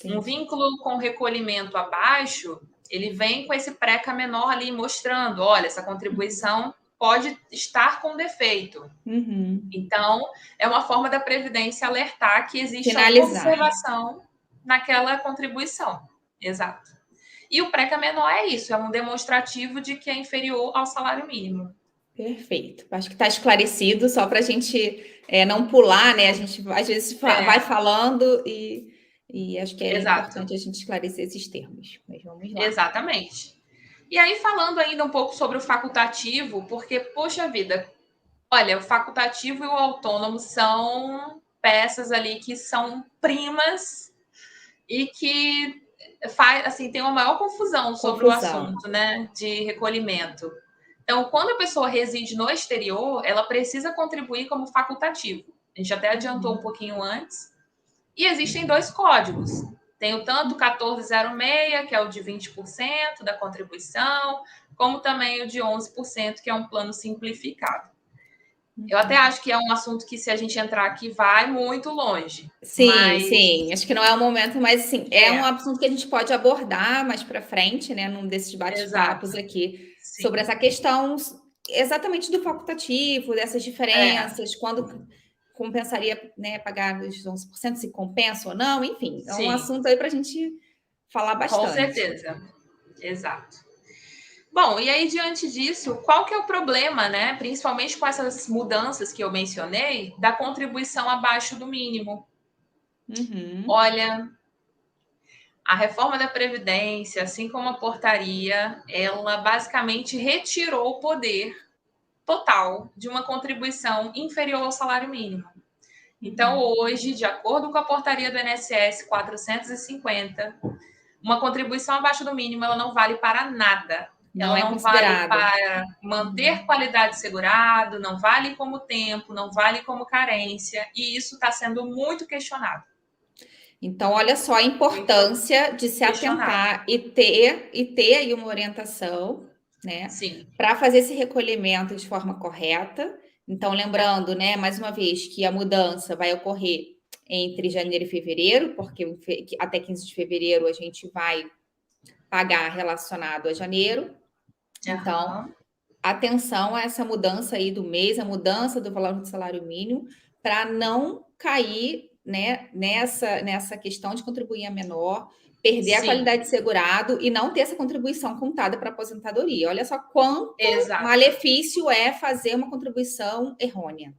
Um Entendi. vínculo com recolhimento abaixo, ele vem com esse preca menor ali mostrando, olha, essa contribuição pode estar com defeito. Uhum. Então, é uma forma da Previdência alertar que existe alguma Finalizar. observação naquela contribuição. Exato. E o preca menor é isso, é um demonstrativo de que é inferior ao salário mínimo. Perfeito. Acho que está esclarecido, só para a gente não pular, né? A gente às vezes vai falando e acho que é Exato. importante a gente esclarecer esses termos. Mas vamos lá. Exatamente. E aí, falando ainda um pouco sobre o facultativo, porque, poxa vida, olha, o facultativo e o autônomo são peças ali que são primas e que faz, assim, tem uma maior confusão sobre o Confusão. assunto, né, de recolhimento. Então, quando a pessoa reside no exterior, ela precisa contribuir como facultativo. A gente até adiantou um pouquinho antes. E existem dois códigos. Tem o tanto 1406, que é o de 20% da contribuição, como também o de 11%, que é um plano simplificado. Eu até acho que é um assunto que, se a gente entrar aqui, vai muito longe. Sim, Mas sim. Acho que não é o momento, mas assim, é um é, assunto que a gente pode abordar mais para frente, né? Num desses exato. bate-papos aqui sobre Sim. essa questão exatamente do facultativo, dessas É, diferenças, quando compensaria, né, pagar os 11%, se compensa ou não, enfim, é um sim, assunto aí para a gente falar com bastante. certeza. Exato. Bom, e aí diante disso, qual que é o problema, né? Principalmente com essas mudanças que eu mencionei, da contribuição abaixo do mínimo. Uhum. Olha, a reforma da Previdência, assim como a portaria, ela basicamente retirou o poder total de uma contribuição inferior ao salário mínimo. Então, Uhum. hoje, de acordo com a portaria do INSS 450, uma contribuição abaixo do mínimo ela não vale para nada. Não Ela é não vale considerada. para manter Uhum. qualidade segurado, não vale como tempo, não vale como carência, e isso está sendo muito questionado. Então, olha só a Muito importância de se questionado. atentar e ter aí uma orientação, né, Sim. para fazer esse recolhimento de forma correta. Então, É. lembrando, né, mais uma vez, que a mudança vai ocorrer entre janeiro e fevereiro, porque até 15 de fevereiro a gente vai pagar relacionado a janeiro. Então, Aham. atenção a essa mudança aí do mês, a mudança do valor do salário mínimo, para não cair, né, nessa questão de contribuir a menor, perder a Sim, qualidade de segurado e não ter essa contribuição contada para a aposentadoria. Olha só quanto exato. malefício é fazer uma contribuição errônea.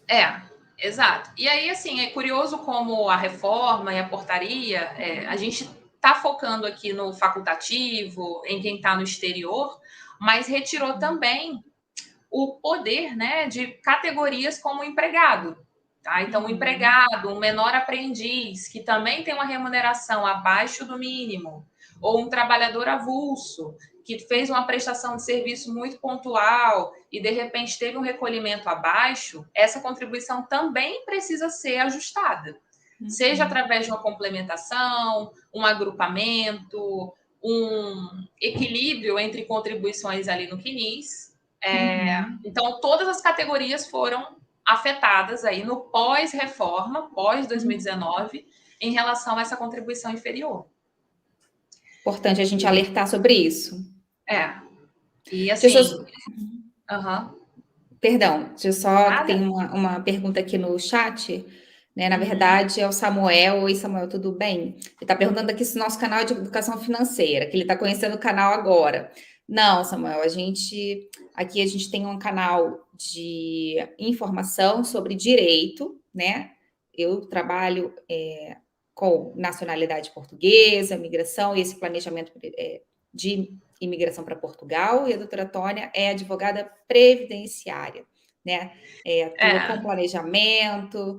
É, exato. E aí, assim, é curioso como a reforma e a portaria, a gente está focando aqui no facultativo, em quem está no exterior, mas retirou também o poder, né, de categorias como empregado. Tá? Então, o Uhum, empregado, um menor aprendiz, que também tem uma remuneração abaixo do mínimo, ou um trabalhador avulso, que fez uma prestação de serviço muito pontual e, de repente, teve um recolhimento abaixo, essa contribuição também precisa ser ajustada. Seja uhum, através de uma complementação, um agrupamento, um equilíbrio entre contribuições ali no CNIS. uhum. Então, todas as categorias foram afetadas aí no pós-reforma, Uhum. pós-2019, em relação a essa contribuição inferior. Importante a gente E, alertar sobre isso. é, e Deixa eu assim, só, uhum, perdão, deixa eu só que tem nada. uma pergunta aqui no chat, né? Na Uhum, verdade, é o Samuel. Oi, Samuel, tudo bem? Ele está perguntando aqui se o nosso canal é de educação financeira, que ele está conhecendo o canal agora. Não, Samuel, aqui a gente tem um canal de informação sobre direito, né? Eu trabalho com nacionalidade portuguesa, migração e esse planejamento de imigração para Portugal, e a doutora Tônia é advogada previdenciária, né? Atua com é. planejamento,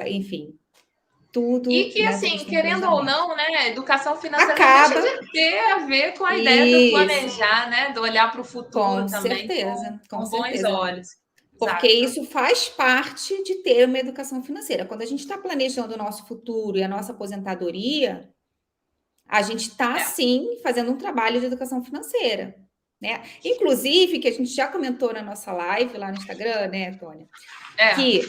enfim, E tudo que, nessa assim, questão de querendo ou planejamento. não, né, educação financeira não deixa Acaba, de ter a ver com a ideia do isso, planejar, né, do olhar para o futuro também com com bons certeza. olhos. Porque Exato. isso faz parte de ter uma educação financeira. Quando a gente está planejando o nosso futuro e a nossa aposentadoria, a gente está, É, sim, fazendo um trabalho de educação financeira, né? Inclusive, que a gente já comentou na nossa live lá no Instagram, né, Tônia? é, Que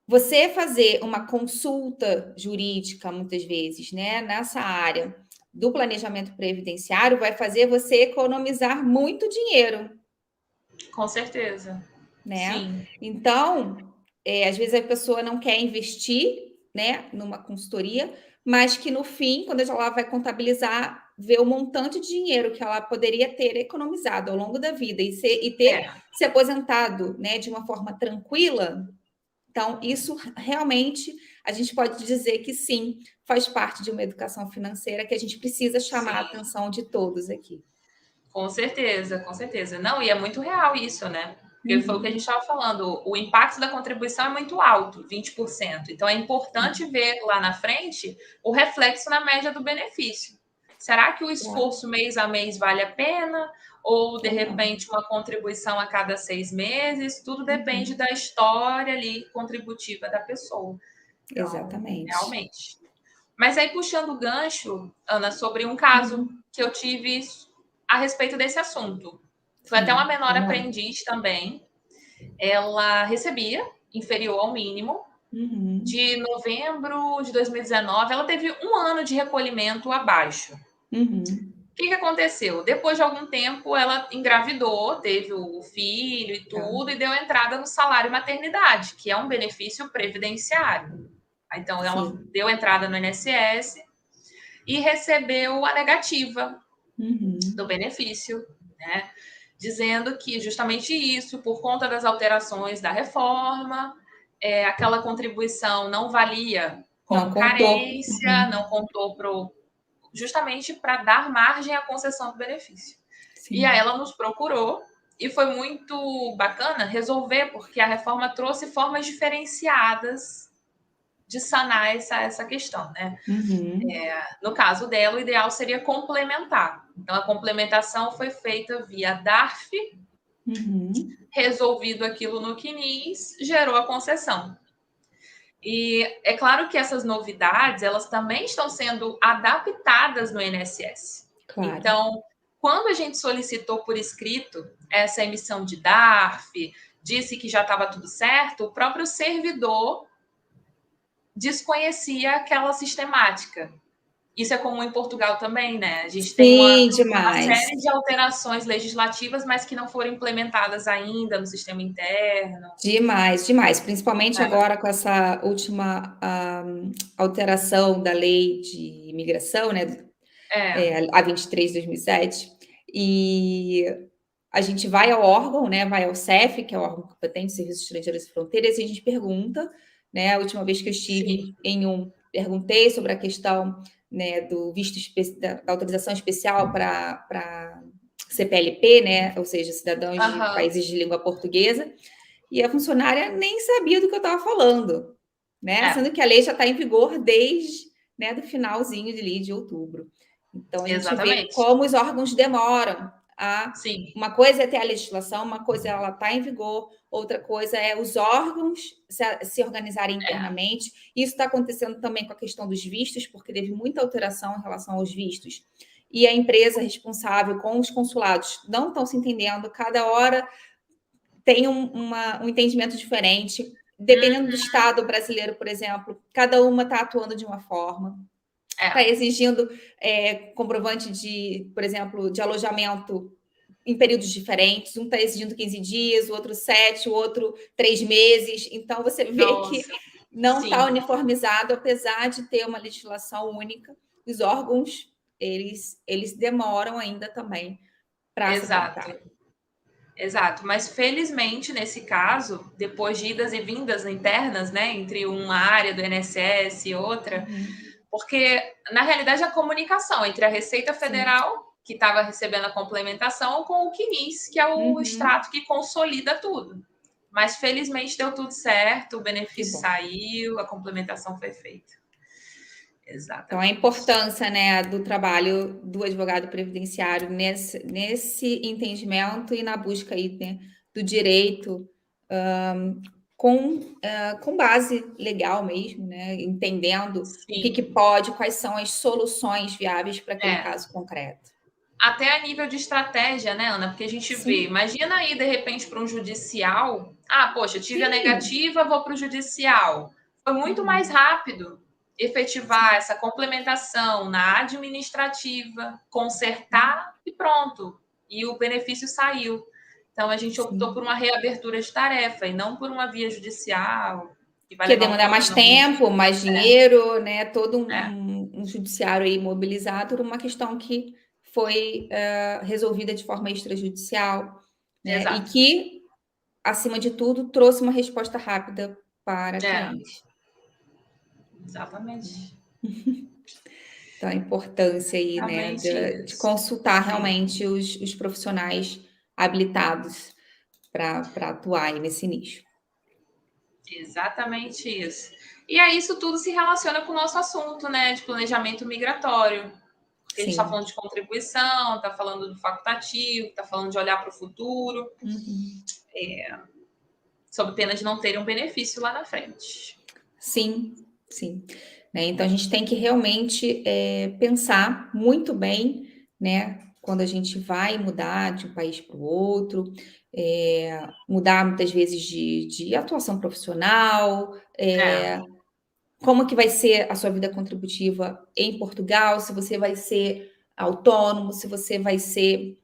você fazer uma consulta jurídica, muitas vezes, né, nessa área do planejamento previdenciário, vai fazer você economizar muito dinheiro, com certeza. né? Sim, Então, às vezes a pessoa não quer investir, né, numa consultoria, mas que no fim, quando ela vai contabilizar, vê o montante de dinheiro que ela poderia ter economizado ao longo da vida e ter se aposentado, né, de uma forma tranquila, então isso realmente a gente pode dizer que sim, faz parte de uma educação financeira que a gente precisa chamar a sim. atenção de todos aqui. Com certeza, com certeza. Não, e é muito real isso, né? Porque foi o que a Uhum. gente estava falando. O impacto da contribuição é muito alto, 20%. Então é importante ver lá na frente o reflexo na média do benefício. Será que o Claro. esforço mês a mês vale a pena? Ou, de Ou não. repente, uma contribuição a cada 6 meses? Tudo depende Uhum. da história ali contributiva da pessoa. Então, Exatamente. realmente. Mas aí, puxando o gancho, Ana, sobre um caso Uhum. que eu tive a respeito desse assunto. Foi até uma Sim, menor vamos lá. aprendiz também. Ela recebia inferior ao mínimo. Uhum. De novembro de 2019, ela teve um ano de recolhimento abaixo. Uhum. O que aconteceu? Depois de algum tempo, ela engravidou, teve o filho e Tá. tudo, e deu entrada no salário maternidade, que é um benefício previdenciário. Então, ela Sim. deu entrada no INSS e recebeu a negativa do Uhum. benefício, né? Dizendo que justamente isso, por conta das alterações da reforma, aquela contribuição não valia Não como contou. carência, não Uhum. contou justamente para dar margem à concessão do benefício. E aí Sim. ela nos procurou e foi muito bacana resolver, porque a reforma trouxe formas diferenciadas de sanar essa questão, né? Uhum. No caso dela, o ideal seria complementar. Então, a complementação foi feita via DARF, Uhum. resolvido aquilo no CNIS, gerou a concessão. E é claro que essas novidades, elas também estão sendo adaptadas no INSS. Claro. Então, quando a gente solicitou por escrito essa emissão de DARF, disse que já estava tudo certo, o próprio servidor desconhecia aquela sistemática. Isso é comum em Portugal também, né? A gente tem Sim, uma demais. série de alterações legislativas, mas que não foram implementadas ainda no sistema interno. Demais, demais. Principalmente agora com essa última alteração da lei de imigração, né? É, A 23 de 2007. E a gente vai ao órgão, né? Vai ao CEF, que é o órgão competente, Serviços Estrangeiros e Fronteiras, e a gente pergunta, né? A última vez que eu estive sim. em perguntei sobre a questão, né, do visto da autorização especial para CPLP, né? Ou seja, cidadãos de Aham. países de língua portuguesa. E a funcionária nem sabia do que eu estava falando, né? É, Sendo que a lei já está em vigor desde, né, do finalzinho de outubro. Então a gente vê exatamente. como os órgãos demoram a. Sim, Uma coisa é ter a legislação, uma coisa é ela estar em vigor, outra coisa é os órgãos se organizarem internamente. Isso está acontecendo também com a questão dos vistos, porque teve muita alteração em relação aos vistos. E a empresa responsável com os consulados não estão se entendendo, cada hora tem um entendimento diferente. Dependendo do Estado brasileiro, por exemplo, cada uma está atuando de uma forma, está é. exigindo comprovante de, por exemplo, de alojamento em períodos diferentes. Um está exigindo 15 dias, o outro 7, o outro 3 meses. Então, você vê que Nossa, não está sim, uniformizado, apesar de ter uma legislação única. Os órgãos, eles demoram ainda também para se exato. adaptar. Exato, mas felizmente nesse caso, depois de idas e vindas internas, né, entre uma área do INSS e outra, Uhum. porque na realidade a comunicação entre a Receita Sim. Federal, que estava recebendo a complementação, com o CNIS, que é o Uhum. extrato que consolida tudo. Mas felizmente deu tudo certo, o Que benefício bom. saiu, a complementação foi feita. Então, a Exatamente. importância, né, do trabalho do advogado previdenciário nesse entendimento e na busca aí, né, do direito com base legal mesmo, né, entendendo o que Sim. pode, quais são as soluções viáveis para aquele É. caso concreto. Até a nível de estratégia, né, Ana? Porque a gente vê, Sim, imagina aí de repente para um judicial. Ah, poxa, tive a sim, negativa, vou para o judicial. Foi muito mais uhum, rápido efetivar sim, essa complementação na administrativa, consertar e pronto. E o benefício saiu. Então a gente optou por sim. uma reabertura de tarefa e não por uma via judicial, que vai Que ia levar um demandar mais tempão. tempo, mais dinheiro, né? Todo É, um judiciário aí mobilizado por uma questão que foi resolvida de forma extrajudicial, né? E Exato. que, acima de tudo, trouxe uma resposta rápida para a É, cliente. exatamente. Então, a importância aí, né, Exatamente de isso. consultar Sim, realmente os profissionais habilitados para atuar aí nesse nicho. exatamente isso. E aí isso tudo se relaciona com o nosso assunto, né, de planejamento migratório. Porque a gente está Sim. falando de contribuição, está falando do facultativo, está falando de olhar para o futuro, Uhum. sob pena de não terem um benefício lá na frente. Sim, sim. Né, então a gente tem que realmente pensar muito bem, né, quando a gente vai mudar de um país para o outro, mudar muitas vezes de atuação profissional, É, como que vai ser a sua vida contributiva em Portugal, se você vai ser autônomo, se você vai ser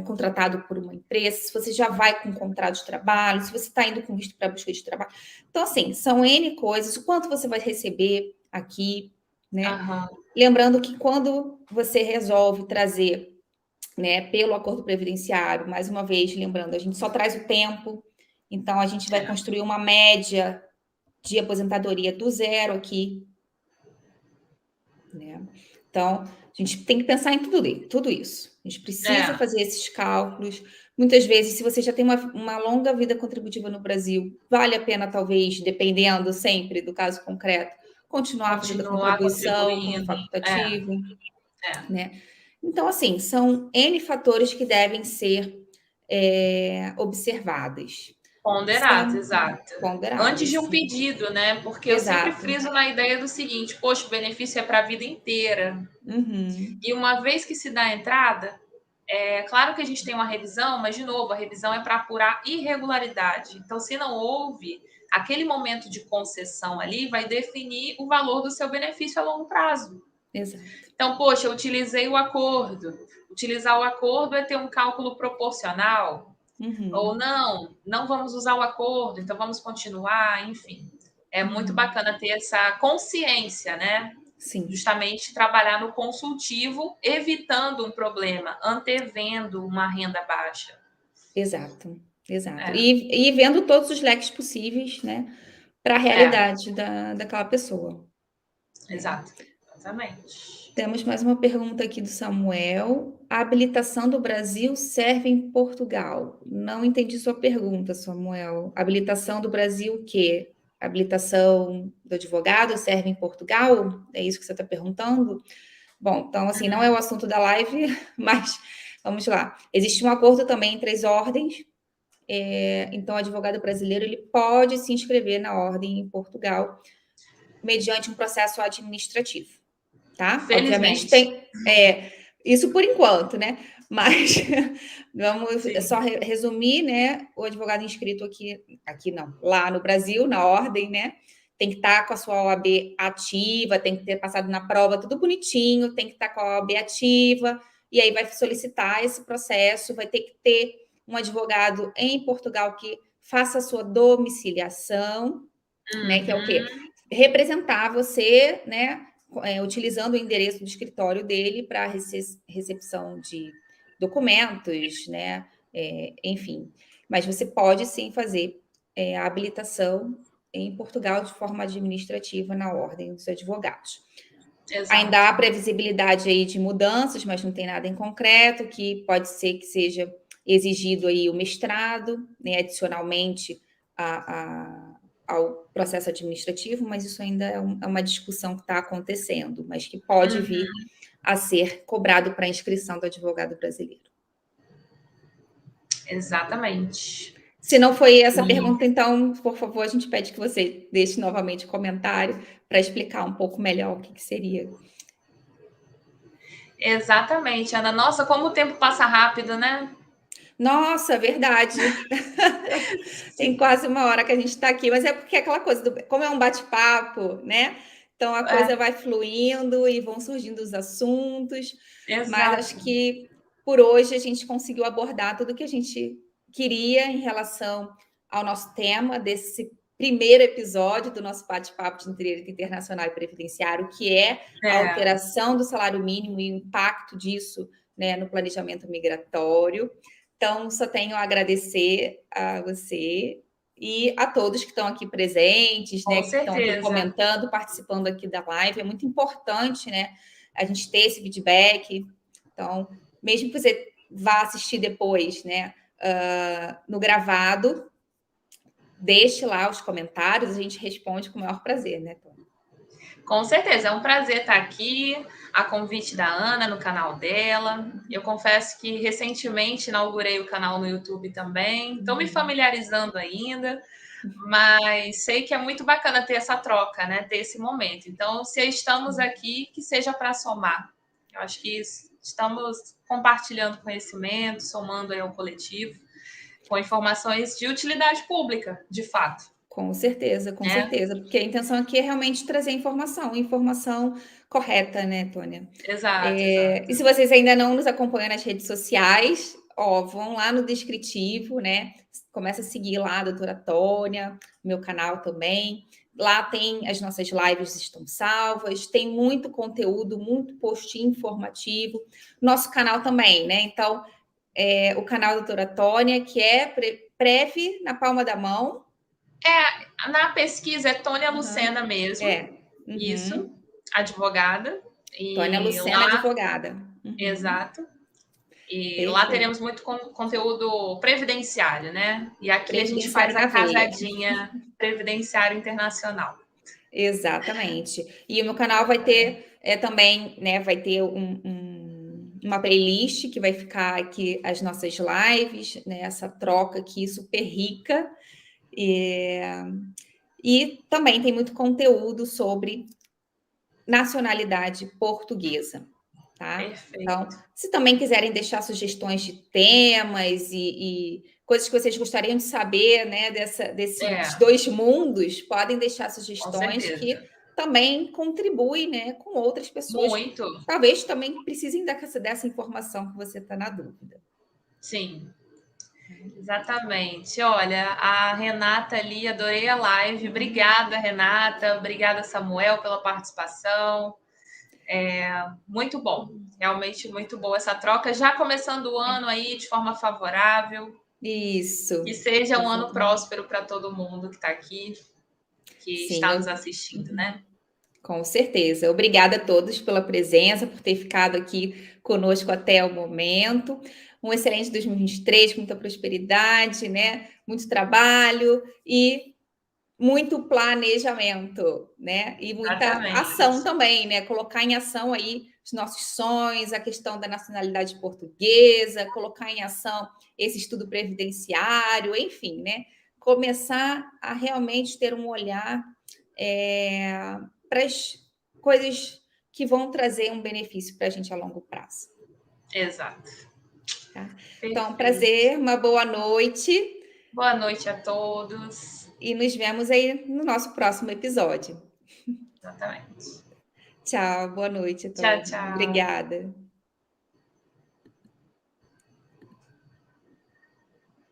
contratado por uma empresa, se você já vai com um contrato de trabalho, se você está indo com visto para busca de trabalho. Então, assim, são N coisas, o quanto você vai receber aqui, né? aham, Lembrando que quando você resolve trazer, né, pelo acordo previdenciário, mais uma vez, lembrando, a gente só traz o tempo, então a gente vai é, construir uma média de aposentadoria do zero aqui, né? Então, a gente tem que pensar em tudo isso. A gente precisa é, fazer esses cálculos. Muitas vezes, se você já tem uma longa vida contributiva no Brasil, vale a pena, talvez, dependendo sempre do caso concreto, continuar fazendo a continuar contribuição como contribuindo. facultativo, É, né? Então, assim, são N fatores que devem ser observados. ponderados, São exato. Antes de ponderáveis, um sim. pedido, né? Porque eu sempre Exato. friso na ideia do seguinte: poxa, o benefício é para a vida inteira. Uhum. E uma vez que se dá a entrada, é claro que a gente tem uma revisão, mas, de novo, a revisão é para apurar irregularidade. Então, se não houve, aquele momento de concessão ali vai definir o valor do seu benefício a longo prazo. Exato. Então, poxa, eu utilizei o acordo. Utilizar o acordo é ter um cálculo proporcional. Ou Uhum. não, não vamos usar o acordo, então vamos continuar, enfim. É muito Uhum. bacana ter essa consciência, né? Sim. Justamente trabalhar no consultivo, evitando um problema, antevendo uma renda baixa. Exato, exato. É, E vendo todos os leques possíveis, né, para a é, realidade daquela pessoa, né. exato. Exatamente. Temos mais uma pergunta aqui do Samuel: "A habilitação do Brasil serve em Portugal?". Não entendi sua pergunta, Samuel. Habilitação do Brasil o quê? Habilitação do advogado serve em Portugal? É isso que você está perguntando? Bom, então, assim, não é o assunto da live, mas vamos lá. Existe um acordo também entre as ordens. Então, o advogado brasileiro ele pode se inscrever na ordem em Portugal mediante um processo administrativo, tá? Obviamente Felizmente. tem isso por enquanto, né? Mas vamos Sim. só resumir, né? O advogado inscrito aqui não, lá no Brasil, na ordem, né? Tem que estar com a sua OAB ativa, tem que ter passado na prova, tudo bonitinho, tem que estar com a OAB ativa, e aí vai solicitar esse processo, vai ter que ter um advogado em Portugal que faça a sua domiciliação, né? Que é o quê? Uhum. Representar você, né? Utilizando o endereço do escritório dele para recepção de documentos, né? Enfim. Mas você pode sim fazer a habilitação em Portugal de forma administrativa na ordem dos advogados. Ainda Exato. há previsibilidade aí de mudanças, mas não tem nada em concreto, que pode ser que seja exigido aí o mestrado, né, adicionalmente ao processo administrativo, mas isso ainda é uma discussão que está acontecendo, mas que pode Uhum. vir a ser cobrado para a inscrição do advogado brasileiro. Exatamente. Se não foi essa E pergunta, então, por favor, a gente pede que você deixe novamente o comentário para explicar um pouco melhor o que seria. exatamente, Ana. Nossa, como o tempo passa rápido, né? Nossa, verdade. Tem quase uma hora que a gente está aqui, mas é porque é aquela coisa, como é um bate-papo, né? Então a É, coisa vai fluindo e vão surgindo os assuntos, mas acho exato. que por hoje a gente conseguiu abordar tudo que a gente queria em relação ao nosso tema primeiro episódio do nosso bate-papo de direito internacional e previdenciário, que é a alteração do salário mínimo e o impacto disso, né, no planejamento migratório. Então, só tenho a agradecer a você e a todos que estão aqui presentes, né, que estão aqui comentando, participando aqui da live. É muito importante, né, a gente ter esse feedback. Então, mesmo que você vá assistir depois, né, no gravado, deixe lá os comentários, a gente responde com o maior prazer, né, Tônia? Com certeza, é um prazer estar aqui, a convite da Ana no canal dela. Eu confesso que recentemente inaugurei o canal no YouTube também, estou me familiarizando ainda, mas sei que é muito bacana ter essa troca, né? Ter esse momento. Então, se estamos aqui, que seja para somar. Eu acho que estamos compartilhando conhecimento, somando aí ao coletivo, com informações de utilidade pública, de fato. Com certeza, porque a intenção aqui é realmente trazer informação correta, né, Tônia? Exato. E se vocês ainda não nos acompanham nas redes sociais, vão lá no descritivo, né? Começa a seguir lá a doutora Tônia, meu canal também. Lá tem as nossas lives estão salvas, tem muito conteúdo, muito post informativo. Nosso canal também, né? Então, o canal da doutora Tônia, que é Prev na palma da mão. Na pesquisa é Tônia Lucena mesmo. Isso, advogada. Tônia Lucena, advogada. Exato. E lá teremos muito conteúdo previdenciário, né? E aqui a gente faz a casadinha previdenciário internacional. Exatamente. E o meu canal vai ter também, né? Vai ter uma playlist que vai ficar aqui as nossas lives, né? Essa troca aqui super rica. E também tem muito conteúdo sobre nacionalidade portuguesa. Tá? Então, se também quiserem deixar sugestões de temas e coisas que vocês gostariam de saber, né, desses dois mundos, podem deixar sugestões que também contribuem, né, com outras pessoas muito. Que talvez também precisem dessa informação que você está na dúvida. Sim, exatamente. Olha, a Renata ali, adorei a live. Obrigada, Renata. Obrigada, Samuel, pela participação. Muito bom, realmente muito boa essa troca. Já começando o ano aí de forma favorável. Isso. Que seja um ano próspero para todo mundo que está aqui, que está nos assistindo, né? Com certeza. Obrigada a todos pela presença, por ter ficado aqui conosco até o momento. Um excelente 2023, com muita prosperidade, né? Muito trabalho e muito planejamento, né? E muita ação também, né? Colocar em ação aí os nossos sonhos, a questão da nacionalidade portuguesa, colocar em ação esse estudo previdenciário, enfim, né? Começar a realmente ter um olhar para as coisas que vão trazer um benefício para a gente a longo prazo. Exato. Tá? Então, prazer, uma boa noite. Boa noite a todos. E nos vemos aí no nosso próximo episódio. Exatamente. Tchau, boa noite a todos. Tchau, tchau. Obrigada.